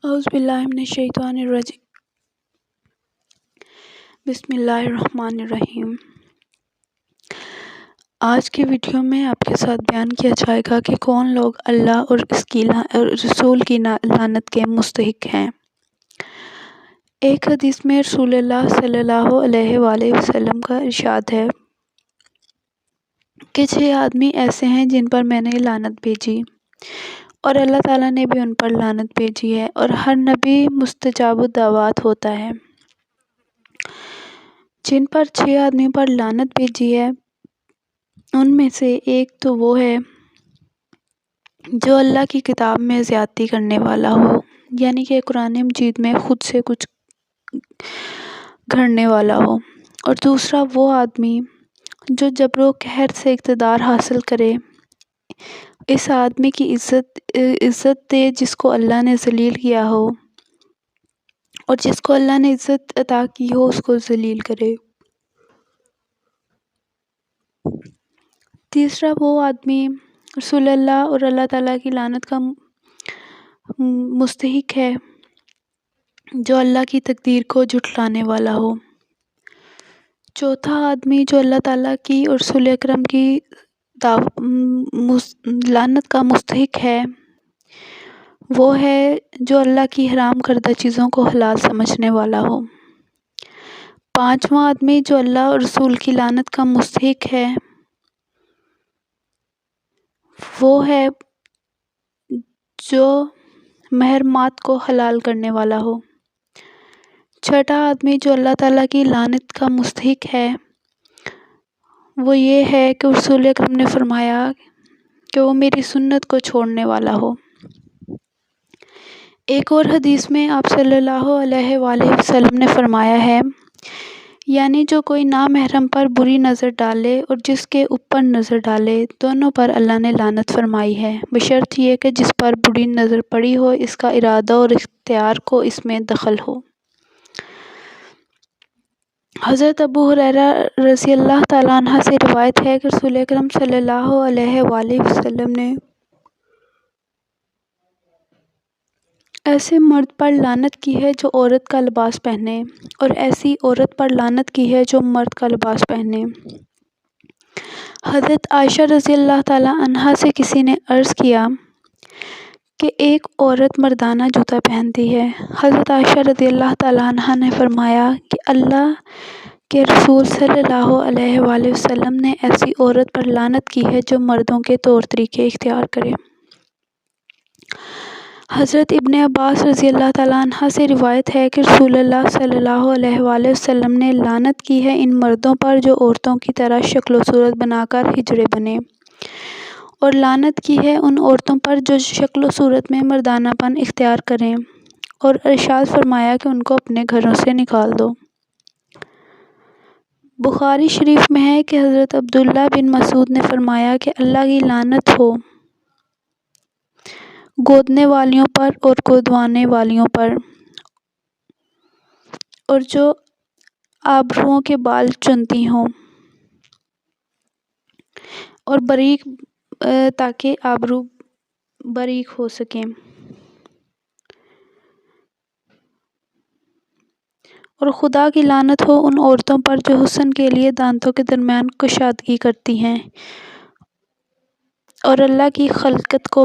اعوذ باللہ من الشیطان الرجیم بسم اللہ الرحمن الرحیم۔ آج کی ویڈیو میں آپ کے ساتھ بیان کیا جائے گا کہ کون لوگ اللہ اور اس کی رسول کی لعنت کے مستحق ہیں۔ ایک حدیث میں رسول اللہ صلی اللہ علیہ وآلہ وسلم کا ارشاد ہے کہ 6 آدمی ایسے ہیں جن پر میں نے لعنت بھیجی اور اللہ تعالیٰ نے بھی ان پر لعنت بھیجی ہے، اور ہر نبی مستجاب الدعوات ہوتا ہے۔ جن پر 6 آدمیوں پر لعنت بھیجی ہے ان میں سے ایک تو وہ ہے جو اللہ کی کتاب میں زیادتی کرنے والا ہو، یعنی کہ قرآن مجید میں خود سے کچھ گھڑنے والا ہو، اور دوسرا وہ آدمی جو جبر و قہر سے اقتدار حاصل کرے، اس آدمی کی عزت دے جس کو اللہ نے ذلیل کیا ہو، اور جس کو اللہ نے عزت عطا کی ہو اس کو ذلیل کرے۔ تیسرا وہ آدمی رسول اللہ اور اللہ تعالیٰ کی لعنت کا مستحق ہے جو اللہ کی تقدیر کو جھٹلانے والا ہو۔ چوتھا آدمی جو اللہ تعالیٰ کی اور رسول اکرم کی لعنت کا مستحق ہے وہ ہے جو اللہ کی حرام کردہ چیزوں کو حلال سمجھنے والا ہو۔ پانچواں آدمی جو اللہ اور رسول کی لعنت کا مستحق ہے وہ ہے جو محرمات کو حلال کرنے والا ہو۔ چھٹا آدمی جو اللہ تعالیٰ کی لعنت کا مستحق ہے وہ یہ ہے کہ رسول اکرم نے فرمایا کہ وہ میری سنت کو چھوڑنے والا ہو۔ ایک اور حدیث میں آپ صلی اللہ علیہ وآلہ وسلم نے فرمایا ہے، یعنی جو کوئی نامحرم پر بری نظر ڈالے اور جس کے اوپر نظر ڈالے، دونوں پر اللہ نے لعنت فرمائی ہے، بشرط یہ کہ جس پر بری نظر پڑی ہو اس کا ارادہ اور اختیار کو اس میں دخل ہو۔ حضرت ابو ہریرہ رضی اللہ تعالیٰ عنہ سے روایت ہے کہ رسول اکرم صلی اللہ علیہ وآلہ وسلم نے ایسے مرد پر لعنت کی ہے جو عورت کا لباس پہنے، اور ایسی عورت پر لعنت کی ہے جو مرد کا لباس پہنے۔ حضرت عائشہ رضی اللہ تعالیٰ عنہا سے کسی نے عرض کیا کہ ایک عورت مردانہ جوتا پہنتی ہے۔ حضرت عائشہ رضی اللہ تعالیٰ عنہا نے فرمایا کہ اللہ کے رسول صلی اللہ علیہ وآلہ وسلم نے ایسی عورت پر لعنت کی ہے جو مردوں کے طور طریقے اختیار کرے۔ حضرت ابن عباس رضی اللہ تعالیٰ عنہ سے روایت ہے کہ رسول اللہ صلی اللہ علیہ وآلہ وسلم نے لعنت کی ہے ان مردوں پر جو عورتوں کی طرح شکل و صورت بنا کر ہجڑے بنے، اور لعنت کی ہے ان عورتوں پر جو شکل و صورت میں مردانہ پن اختیار کریں، اور ارشاد فرمایا کہ ان کو اپنے گھروں سے نکال دو۔ بخاری شریف میں ہے کہ حضرت عبداللہ بن مسعود نے فرمایا کہ اللہ کی لعنت ہو گودنے والیوں پر اور گودوانے والیوں پر، اور جو آبروؤں کے بال چنتی ہوں اور باریک تاکہ آبرو باریک ہو سکیں، اور خدا کی لعنت ہو ان عورتوں پر جو حسن کے لیے دانتوں کے درمیان کشادگی کرتی ہیں اور اللہ کی خلقت کو